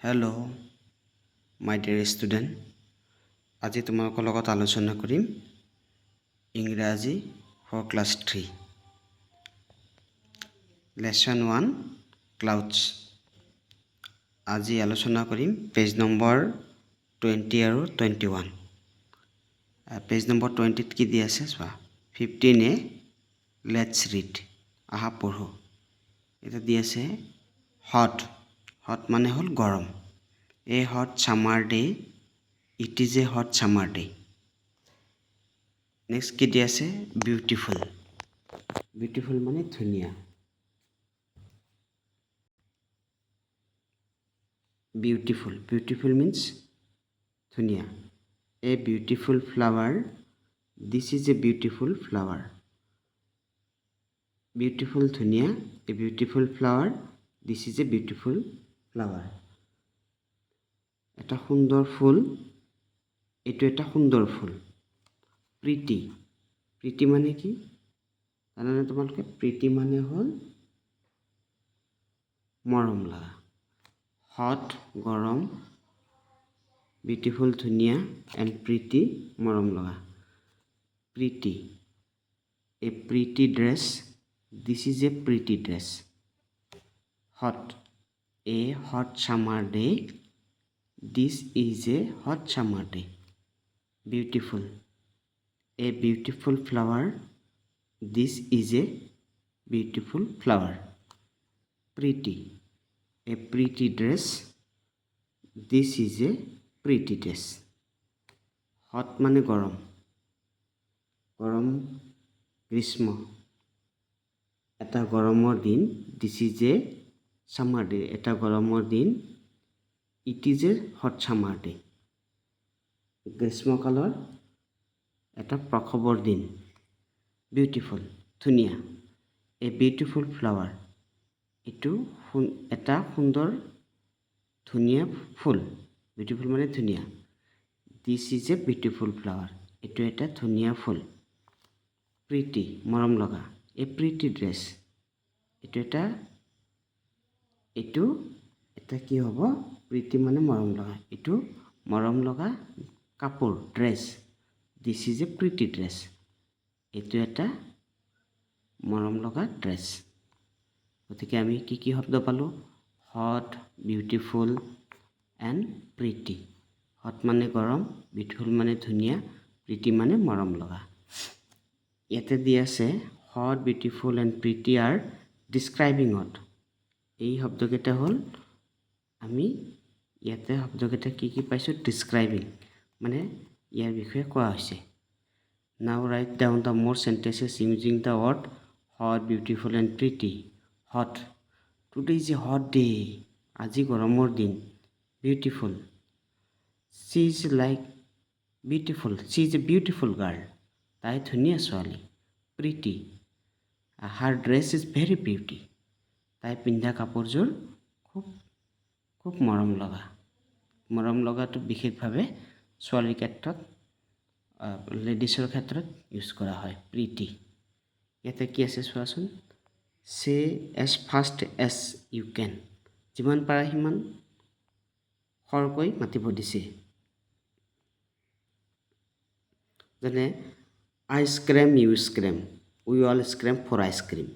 Hello' মাই dear student, আজি তোমালোকৰ লগত আলোচনা কৰিম ইংৰাজী ফৰ ক্লাছ 3 লেচন 1 ক্লাউডছ। আজি আলোচনা কৰিম পেজ নম্বৰ 20 আৰু 21। পেজ নম্বৰ 20ত কি দি আছে চোৱা, 15A লেটছ ৰিড, আহা পঢ়ো। এটা দি আছে হট, হট মানে হ'ল গৰম। A hot summer day, it is a hot summer day. Next কি দি আছে beautiful, beautiful মানে ধুনীয়া। Beautiful, beautiful means ধুনীয়া। A beautiful flower, this is a beautiful flower. Beautiful ধুনীয়া, a beautiful flower, this is a beautiful flower. এটা সুন্দৰ ফুল, এইটো এটা সুন্দৰ ফুল। প্ৰীতি, প্ৰীতি মানে কি জানানে তোমালোকে? প্ৰীতি মানে হ'ল মৰম লগা। হট গৰম, বিউটিফুল ধুনীয়া, এণ্ড প্ৰীতি মৰম লগা। Pretty, a pretty dress, this is a pretty dress. Hot, a hot summer day, this is a hot summer day. Beautiful, a beautiful flower, this is a beautiful flower. Pretty, a pretty dress, this is a pretty dress. Hot মানে গৰম, গৰম গ্ৰীষ্ম, এটা গৰমৰ দিন, this is a summer day, এটা গৰমৰ দিন, it is a hot summer day. গ্ৰীষ্মকালৰ এটা প্ৰখবৰ দিন। বিউটিফুল ধুনীয়া, এ বিউটিফুল ফ্লাৱাৰ, এইটো এটা সুন্দৰ ধুনীয়া ফুল। বিউটিফুল মানে ধুনীয়া। দিছ ইজ এ বিউটিফুল ফ্লাৱাৰ, এইটো এটা ধুনীয়া ফুল। প্ৰীতি মৰম লগা, এ প্ৰীতি ড্ৰেছ, এইটো এটা কি হ'ব? প্ৰীতি মানে মৰম লগা, এইটো মৰম লগা কাপোৰ dress. This is a pretty dress, এইটো এটা মৰম লগা ড্ৰেছ। গতিকে আমি কি কি শব্দ পালোঁ? Hot, beautiful and pretty. Hot মানে গৰম, বিউটিফুল মানে ধুনীয়া, প্ৰীতি মানে মৰম লগা। ইয়াতে দি আছে hot, beautiful and pretty are describing hot. এই শব্দকেইটা হ'ল, আমি ইয়াতে শব্দকেইটা কি কি পাইছোঁ? ডিছক্ৰাইবিং মানে ইয়াৰ বিষয়ে কোৱা হৈছে। Now write down the more sentences using the word hot, beautiful and pretty. Hot, today is a hot day, আজি গৰমৰ দিন। Beautiful, she is like beautiful, she is a beautiful girl, তাই ধুনীয়া ছোৱালী। Pretty, her dress is very beauty, তাই পিন্ধা কাপোৰযোৰ খুব মৰম লগা। মৰম লগাটো বিশেষভাৱে ছোৱালীৰ ক্ষেত্ৰত, লেডিছৰ ক্ষেত্ৰত ইউজ কৰা হয়। প্ৰীতি, ইয়াতে কি আছে চোৱাচোন, say as fast as you can, যিমান পাৰা সিমান খৰকৈ মাতিব দিছে। যেনে I scream, you scream, we all scream for ice cream,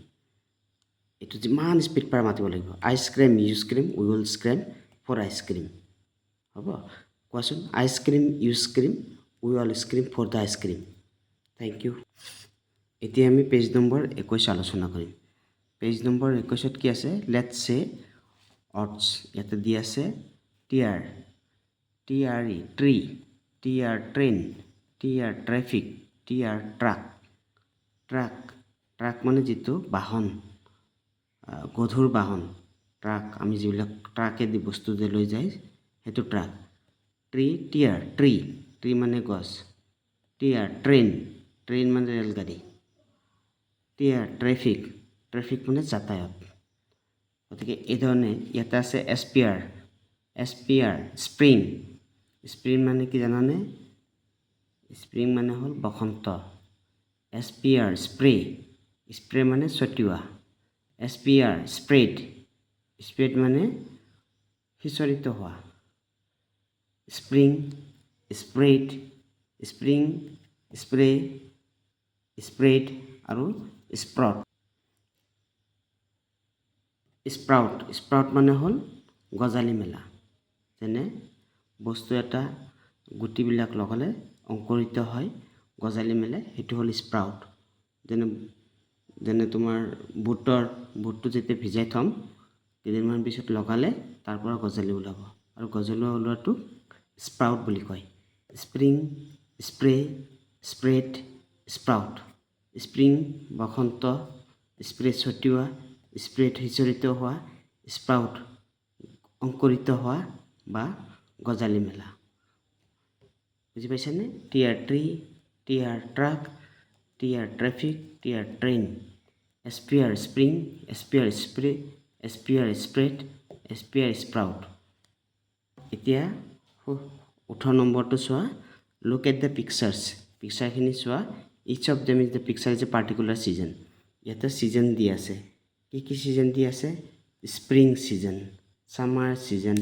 এইটো যিমান স্পীড পাৰা মাতিব লাগিব। I scream, you scream, we all scream for ice cream. হ'ব, কোৱাচোন, ice cream, you scream, we all scream for the ice cream. Thank you. এতিয়া আমি পেজ নম্বৰ 21 আলোচনা কৰিম। পেজ নম্বৰ 21ত কি আছে? লেটছ চে অৰ্ডছ। ইয়াতে দি আছে tier, TRE tree, TR train, TR traffic, TR truck. Truck, truck মানে যিটো বাহন, গধুৰ বাহন। ট্ৰাক, আমি যিবিলাক ট্ৰাকেদি বস্তু যে লৈ যায় সেইটো truck. Tree, tier tree, tree মানে গছ। টিয়াৰ ট্ৰেইন, ট্ৰেইন মানে ৰেলগাড়ী। টিয়াৰ ট্ৰেফিক, ট্ৰেফিক মানে যাতায়াত। গতিকে এইধৰণে ইয়াতে আছে এছপিয়াৰ, এছপিয়াৰ স্প্ৰিং, স্প্ৰিং মানে কি জানানে? স্প্ৰিং মানে হ'ল বসন্ত। এছপিয়াৰ স্প্ৰে, স্প্ৰে মানে ছটিওৱা। এছপিয়াৰ স্প্ৰেড, স্প্ৰেড মানে সিঁচৰিত হোৱা spring spread spring spray spread আৰু স্প্ৰাউট স্প্ৰাউট মানে হ'ল গজালি মেলা যেনে বস্তু এটা গুটিবিলাক লগালে অংকুৰিত হয় গজালি মেলে সেইটো হ'ল স্প্ৰাউট যেনে তোমাৰ বুটটো যেতিয়া ভিজাই থ'ম কেইদিনমান পিছত লগালে তাৰ পৰা গজালি ওলাব আৰু গজালি ওলোৱাটো স্প্ৰাউট বুলি কয় spring spray spread sprout spring বসন্ত স্প্ৰে ছটিওৱা স্প্ৰেড সিঁচৰিত হোৱা স্প্ৰাউট অংকুৰিত হোৱা বা গজালি মেলা বুজি পাইছানে T R tree T R truck T R traffic T R train S P R spring S P R spray S P R spread S P R sprout এতিয়া 18 নম্বৰটো চোৱা লুক এট দ্য পিকচাৰখিনি চোৱা each of them is the picture is a particular season ইয়াতে ছিজন দি আছে কি ছিজন দি আছে spring season summer season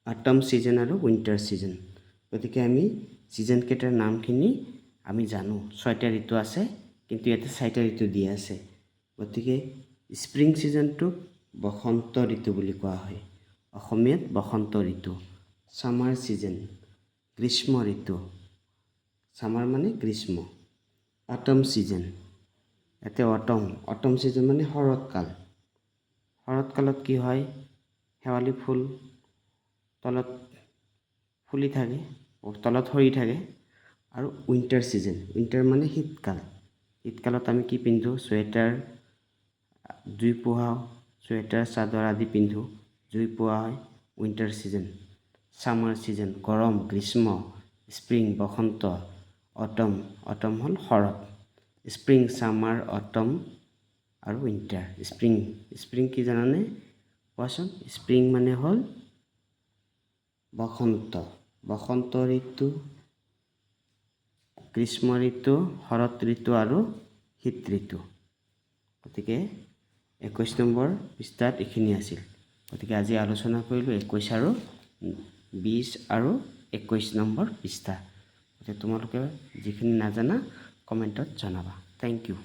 autumn season আৰু উইণ্টাৰ ছিজন গতিকে আমি ছিজন কেইটাৰ নামখিনি আমি জানো 6টা ঋতু আছে কিন্তু ইয়াতে 4টা ঋতু দিয়া আছে গতিকে স্প্ৰিং ছিজনটোক বসন্ত ঋতু বুলি কোৱা হয় অসমীয়াত বসন্ত ঋতু ছামাৰ ছিজন গ্ৰীষ্ম ঋতু ছামাৰ মানে গ্ৰীষ্ম অটম ছিজন ইয়াতে অটম ছিজন মানে শৰৎকালত কি হয় শেৱালি ফুল তলত ফুলি থাকে তলত সৰি থাকে আৰু উইণ্টাৰ ছিজন উইণ্টাৰ মানে শীতকালত আমি কি পিন্ধো চুৱেটাৰ জুই পোহাওঁ চুৱেটাৰ চাদৰ আদি পিন্ধো জুই পোৱা হয় উইণ্টাৰ ছিজন ছামাৰ ছিজন গৰম গ্ৰীষ্ম স্প্ৰিং বসন্ত অটম হ'ল শৰৎ স্প্ৰিং ছামাৰ অটম আৰু উইণ্টাৰ স্প্ৰিং কি জানানে কোৱাচোন স্প্ৰিং মানে হ'ল বসন্ত ঋতু গ্ৰীষ্ম ঋতু শৰৎ ঋতু আৰু শীত ঋতু গতিকে 21 নম্বৰ পৃষ্ঠাত এইখিনি আছিল গতিকে আজি আলোচনা কৰিলোঁ 21 আৰু 20 আৰু 21 নম্বৰ পৃষ্ঠা গতিকে তোমালোকে যিখিনি নাজানা কমেণ্টত জনাবা থেংক ইউ